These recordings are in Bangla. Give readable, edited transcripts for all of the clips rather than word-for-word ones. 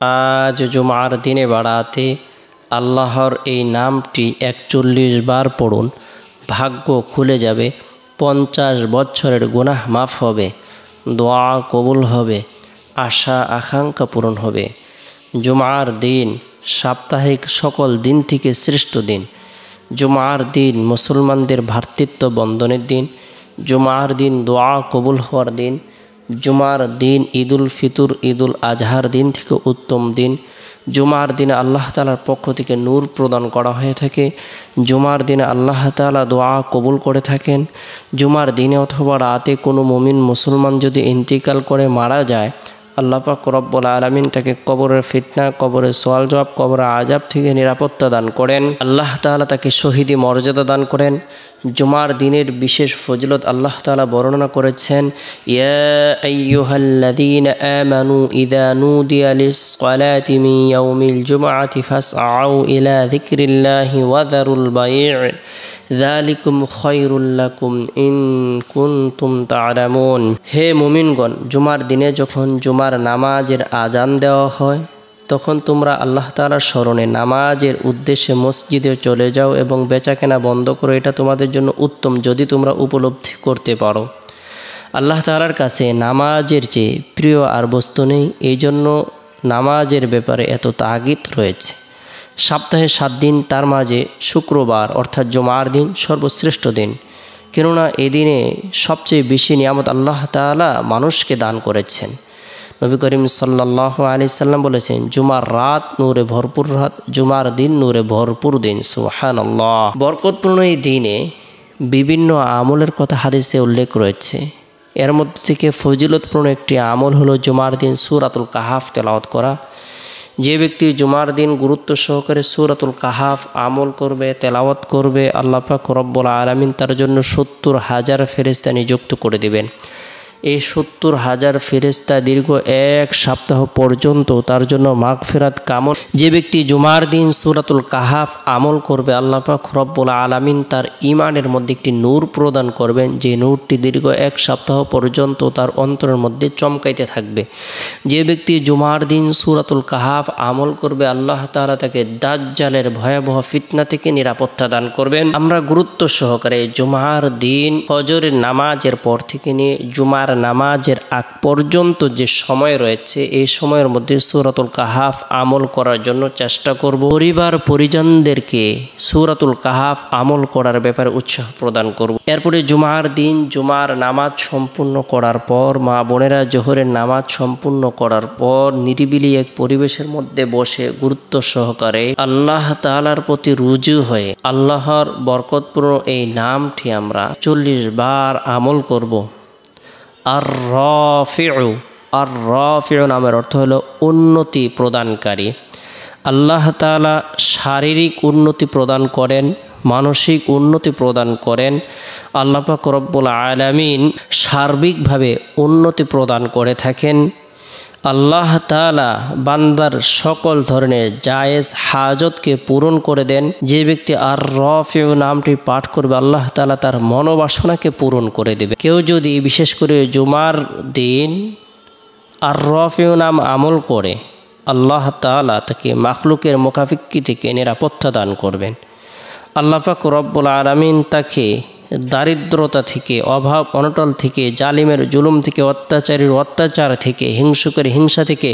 আজ জুমার দিনে বাড়াতে আল্লাহর এই নামটি ৪১ বার পড়ুন। ভাগ্য খুলে যাবে, ৫০ বছরের গুনাহ মাফ হবে, দোয়া কবুল হবে, আশা আকাঙ্ক্ষা পূরণ হবে। জুমার দিন সাপ্তাহিক সকল দিন থেকে শ্রেষ্ঠ দিন। জুমার দিন মুসলমানদের ভ্রাতৃত্ব বন্ধনের দিন। জুমার দিন দোয়া কবুল হওয়ার দিন। জুমার দিন ঈদুল ফিতর ঈদুল আজহার দিন থেকে উত্তম দিন। জুমার দিনে আল্লাহ তাআলার পক্ষ থেকে নূর প্রদান করা হয়ে থাকে। জুমার দিনে আল্লাহ তাআলা দোয়া কবুল করে থাকেন। জুমার দিনে অথবা রাতে কোনো মুমিন মুসলমান যদি ইন্তিকাল করে মারা যায়, আল্লাহ পাক রব্বুল আলামিন তাকে কবরের ফিতনা, কবরের সওয়াল জবাব, কবরের আযাব থেকে নিরাপত্তা দান করেন। আল্লাহ তাআলা তাকে শহীদি মর্যাদা দান করেন। জুমার দিনের বিশেষ ফজিলত আল্লাহ তাআলা বর্ণনা করেছেন, ইয়া আইয়ুহাল্লাযীনা আমানু ইযা নুদিয়া লিস-সালাতি মিন ইয়াউমিল জুমআতি ফাসআউ ইলা যিকরিল্লাহি ওয়া যারুল বাই', যালিকুম খায়রুল লাকুম ইন কুনতুম তা'লামুন। হে মুমিনগণ, জুমার দিনে যখন জুমার নামাজের আজান দেওয়া হয়, তখন তোমরা আল্লাহ তাআলার স্মরণে নামাজের উদ্দেশ্যে মসজিদে চলে যাও এবং বেচাকেনা বন্ধ করো। এটা তোমাদের জন্য উত্তম যদি তোমরা উপলব্ধি করতে পারো। আল্লাহ তাআলার কাছে নামাজের চেয়ে প্রিয় আর বস্তু নেই, এই জন্য নামাজের ব্যাপারে এত তাগিদ রয়েছে। সপ্তাহে ৭ দিন, তার মাঝে শুক্রবার অর্থাৎ জুমার দিন সর্বশ্রেষ্ঠ দিন। কেননা এই দিনে সবচেয়ে বেশি নিয়ামত আল্লাহ তাআলা মানুষকে দান করেছেন। নবী করিম সাল্লাল্লাহু আলাইহি সাল্লাম বলেছেন, জুমার রাত নূরে ভরপুর রাত, জুমার দিন নূরে ভরপুর দিন। সুবহানাল্লাহ। বরকতপূর্ণ এই দিনে বিভিন্ন আমলের কথা হাদিসে উল্লেখ রয়েছে। এর মধ্যে থেকে ফজিলতপূর্ণ একটি আমল হলো জুমার দিন সূরাতুল কাহাফ তেলাওয়াত করা। যে ব্যক্তি জুমার দিন গুরুত্ব সহকারে সূরাতুল কাহাফ আমল করবে, তেলাওয়াত করবে, আল্লাহ পাক রব্বুল আলামিন তার জন্য ৭০,০০০ ফেরেশতা নিযুক্ত করে দিবেন। এই ৭০,০০০ ফেরেশতা দীর্ঘ ১ সপ্তাহ পর্যন্ত তার জন্য মাগফিরাত কামনা। যে ব্যক্তি জুমার দিন সূরাতুল কাহাফ আমল করবে, আল্লাহ পাক রব্বুল আলামিন তার ঈমানের মধ্যে একটি নূর প্রদান করবেন, যে নূরটি দীর্ঘ ১ সপ্তাহ পর্যন্ত তার অন্তরের মধ্যে চমকাইতে থাকবে। যে ব্যক্তি জুমার দিন সূরাতুল কাহাফ আমল করবে, আল্লাহ তাআলা তাকে দাজ্জালের ভয়াবহ ফিতনা থেকে নিরাপত্তা দান করবেন। আমরা গুরুত্ব সহকারে জুমার দিন ফজরের নামাজের পর থেকে নিয়ে জুমার নামাজের আগ পর্যন্ত যে সময় রয়েছে, এই সময়ের মধ্যে সূরাতুল কাহাফ আমল করার জন্য চেষ্টা করব। পরিবার পরিজনদেরকে সূরাতুল কাহাফ আমল করার ব্যাপারে উৎসাহ প্রদান করব। এরপরে জুমার দিন জুমার নামাজ সম্পূর্ণ করার পর, মা বোনেরা জোহরের নামাজ সম্পূর্ণ করার পর নিরিবিলি এক পরিবেশের মধ্যে বসে গুরুত্ব সহকারে আল্লাহ তাআলার প্রতি রুজু হয়ে আল্লাহর বরকতপূর্ণ এই নামটি আমরা ৪০ বার আমল করব। আর-রাফিউ, আর-রাফিউ নামের অর্থ হলো উন্নতি প্রদানকারী। আল্লাহ তাআলা শারীরিক উন্নতি প্রদান করেন, মানসিক উন্নতি প্রদান করেন। আল্লাহ পাক রব্বুল আলামিন সার্বিকভাবে উন্নতি প্রদান করে থাকেন। আল্লাহ তাআলা বান্দার সকল ধরনের জায়েজ হাজতকে পূরণ করে দেন। যে ব্যক্তি আর-রাফিউ নামটি পাঠ করবে, আল্লাহ তাআলা তার মনোবাসনাকে পূরণ করে দেবে। কেউ যদি বিশেষ করে জুমার দিন আর-রাফিউ নাম আমল করে, আল্লাহ তাআলা তাকে মাখলুকের মুখাফিক্কি থেকে নিরাপত্তা দান করবেন। আল্লাহ পাক রব্বুল আলামিন তাকে দারিদ্রতা থেকে, অভাব অনটন থেকে, জালিমের জুলুম থেকে, অত্যাচারীর অত্যাচার থেকে, হিংসুকের হিংসা থেকে,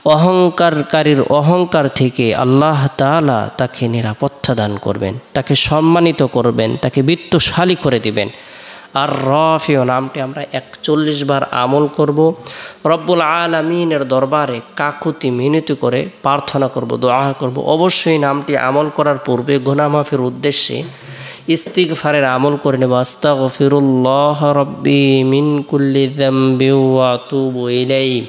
অহংকারকারীর অহংকার থেকে আল্লাহ তাআলা তাকে নিরাপত্তা দান করবেন, তাকে সম্মানিত করবেন, তাকে বিত্তশালী করে দিবেন। আর-রাফিউ নামটি আমরা ৪১ বার আমল করব। রব্বুল আলামিনের দরবারে কাকুতি মিনতি করে প্রার্থনা করব, দোয়া করব। অবশ্যই নামটি আমল করার পূর্বে গুনাহ মাফের উদ্দেশ্যে ইস্তিগফারের আমল করে নেব। আস্তাগফিরুল্লাহ রাব্বি মিন কুল্লি যামবি ওয়া আতুবু ইলাইহি।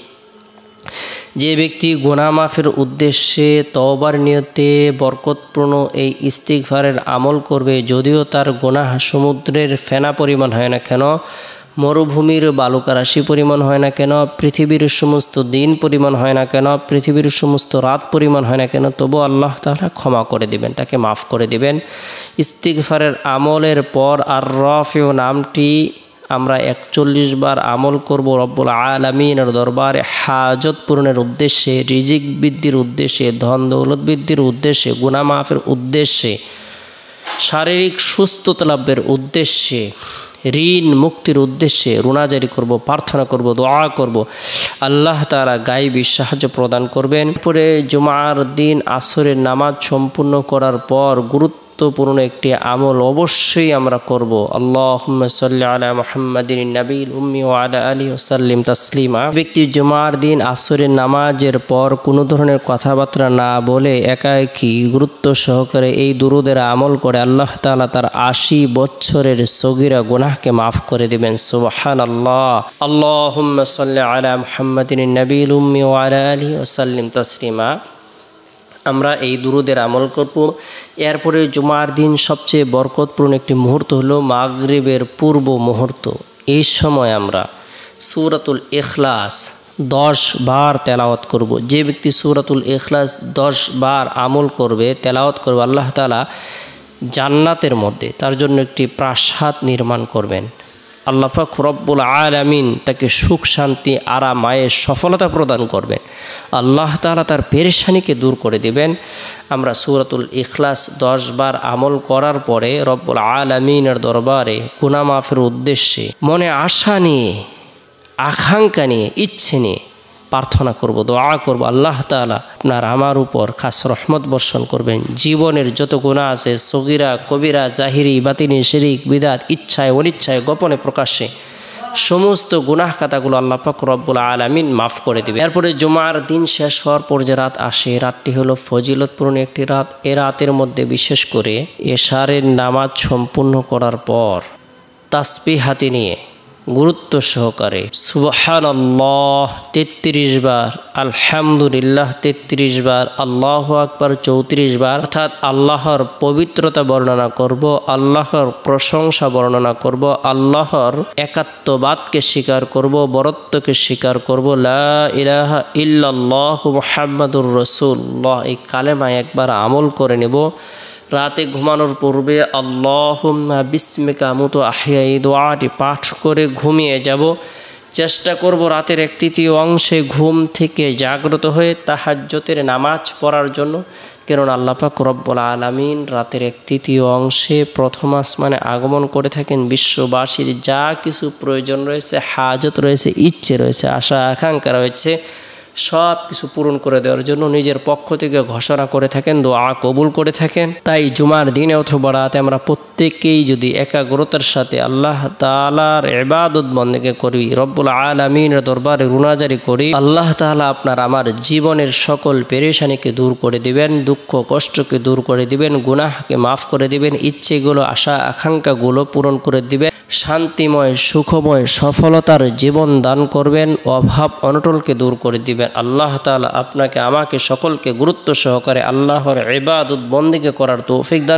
যে ব্যক্তি গুনাহ মাফের উদ্দেশ্যে তওবার নিয়তে বরকতপূর্ণ এই ইস্তিগফারের আমল করবে, যদিও তার গুনাহ সমুদ্রের ফেনা পরিমাণ হয় না কেন, মরুভূমির বালুকা রাশি পরিমাণ হয় না কেন, পৃথিবীর সমস্ত দিন পরিমাণ হয় না কেন, পৃথিবীর সমস্ত রাত পরিমাণ হয় না কেন, তবু আল্লাহ তাআলা ক্ষমা করে দিবেন, তাকে মাফ করে দিবেন। ইস্তিগফারের আমলের পর আর-রাফিউ নামটি আমরা 41 বার আমল করব রব্বুল আলামিনের দরবারে হাজত পূরণের উদ্দেশ্যে, রিজিক বৃদ্ধির উদ্দেশ্যে, ধন দৌলত বৃদ্ধির উদ্দেশ্যে, গুনাহ মাফের উদ্দেশ্যে, শারীরিক সুস্থতা লাভের উদ্দেশ্যে, ঋণ মুক্তির উদ্দেশ্যে রুনাজারি করব, প্রার্থনা করব, দোয়া করব। আল্লাহ তাআলা গায়বী সাহায্য প্রদান করবেন। পরে জুমার দিন আসরের নামাজ সম্পূর্ণ করার পর গুরুত্বপূর্ণ একটি আমল অবশ্যই আমরা করব। আল্লাহুম্মা সাল্লি আলা মুহাম্মাদিন নবীল উম্মি ওয়া আলা আলিহি ওয়া সাল্লিম তাসলিমা। ব্যক্তি জুমার দিন আসরের নামাজের পর কোনো ধরনের কথাবার্তা না বলে একাকী গুরুত্ব সহকারে এই দুরূদের আমল করে আল্লাহ তাআলা তার 80 বছরের সগীরা গুনাহকে মাফ করে দিবেন। সুবহানাল্লাহ। আল্লাহুম্মা সাল্লি আলা মুহাম্মাদিন নবীল উম্মি ওয়া আলা আলিহি ওয়া সাল্লিম তাসলিমা। আমরা এই দুরূদের আমল করব। এরপরে জুমার দিন সবচেয়ে বরকতপূর্ণ একটি মুহূর্ত হলো মাগরিবের পূর্ব মুহূর্ত। এই সময় আমরা সূরাতুল ইখলাস 10 বার তেলাওয়াত করব। যে ব্যক্তি সূরাতুল ইখলাস 10 বার আমল করবে, তেলাওয়াত করবে, আল্লাহ তাআলা জান্নাতের মধ্যে তার জন্য একটি প্রাসাদ নির্মাণ করবেন। আল্লাহ পাক রব্বুল আলামিন তাকে সুখ শান্তি আরাম আয়ের সফলতা প্রদান করবেন। আল্লাহ তাআলা তার পেরেশানিকে দূর করে দিবেন। আমরা সূরাতুল ইখলাস 10 বার আমল করার পরে রব্বুল আলামিনের দরবারে গুনাহ মাফের উদ্দেশ্যে মনে আশা নিয়ে, আকাঙ্ক্ষা নিয়ে, ইচ্ছে নিয়ে প্রার্থনা করব, দোয়া করব। আল্লাহ তাআলা আপনার আমার উপর খাস রহমত বর্ষণ করবেন। জীবনের যত গুনাহ আছে, সগীরা কবিরা, জাহিরি বাতিনি, শিরিক বিদআত, ইচ্ছায় অনিচ্ছায়, গোপনে প্রকাশ্যে, সমস্ত গুনাহ খাতাগুলো আল্লাহ পাক রব্বুল আলামিন মাফ করে দিবেন। এরপরে জুমার দিন শেষ হওয়ার পর যে রাত আসে, রাতটি হলো ফজিলতপূর্ণ একটি রাত। এ রাতের মধ্যে বিশেষ করে এশারের নামাজ সম্পূর্ণ করার পর তাসবিহ হাতে নিয়ে গুরুত্ব সহকারে সুবহানাল্লাহ 33 বার, আলহামদুলিল্লাহ 33 বার, আল্লাহু আকবার 34 বার, অর্থাৎ আল্লাহর পবিত্রতা বর্ণনা করব, আল্লাহর প্রশংসা বর্ণনা করব, আল্লাহর একাত্মবাদকে স্বীকার করব, বরত্বকে স্বীকার করব। লা ইলাহা ইল্লাল্লাহু মুহাম্মাদুর রাসূলুল্লাহ, এই কালেমায় একবার আমল করে নেব। রাতে ঘুমানোর পূর্বে আল্লাহুম্মা বিসমিকা আমুতু আহইয়া, এই দোয়াটি পাঠ করে ঘুমিয়ে যাব। চেষ্টা করব রাতের 1/3 অংশে ঘুম থেকে জাগ্রত হয়ে তাহাজ্জুদের নামাজ পড়ার জন্য। কারণ আল্লাহ পাক রব্বুল আলামিন রাতের 1/3 অংশে প্রথম আসমানে আগমন করে থাকেন। বিশ্ববাসীর যা কিছু প্রয়োজন রয়েছে, হাজত রয়েছে, ইচ্ছে রয়েছে, আশা আকাঙ্ক্ষা রয়েছে, সব কিছু পূরণ করে দেওয়ার জন্য নিজের পক্ষ থেকে ঘোষণা করে থাকেন, দোয়া কবুল করে থাকেন। তাই জুমার দিনে অথবা রাতে আমরা প্রত্যেকেই যদি একাগ্রতার সাথে আল্লাহ তাআলার ইবাদত বন্দেগি করি, রব্বুল আলামিনের দরবারে রুনাজারি করি, আল্লাহ তাআলা আপনার আমার জীবনের সকল পেরেশানিকে দূর করে দিবেন, দুঃখ কষ্টকে দূর করে দিবেন, গুনাহকে মাফ করে দিবেন, ইচ্ছেগুলো আশা আকাঙ্ক্ষাগুলো পূরণ করে দিবেন, শান্তিময় সুখময় সফলতার জীবন দান করবেন, অভাব অনটনকে দূর করে দিবেন। আল্লাহ তাআলা আপনাকে আমাকে সকলকে গুরুত্ব সহকারে আল্লাহর ইবাদত বন্দেগি করার তৌফিক দান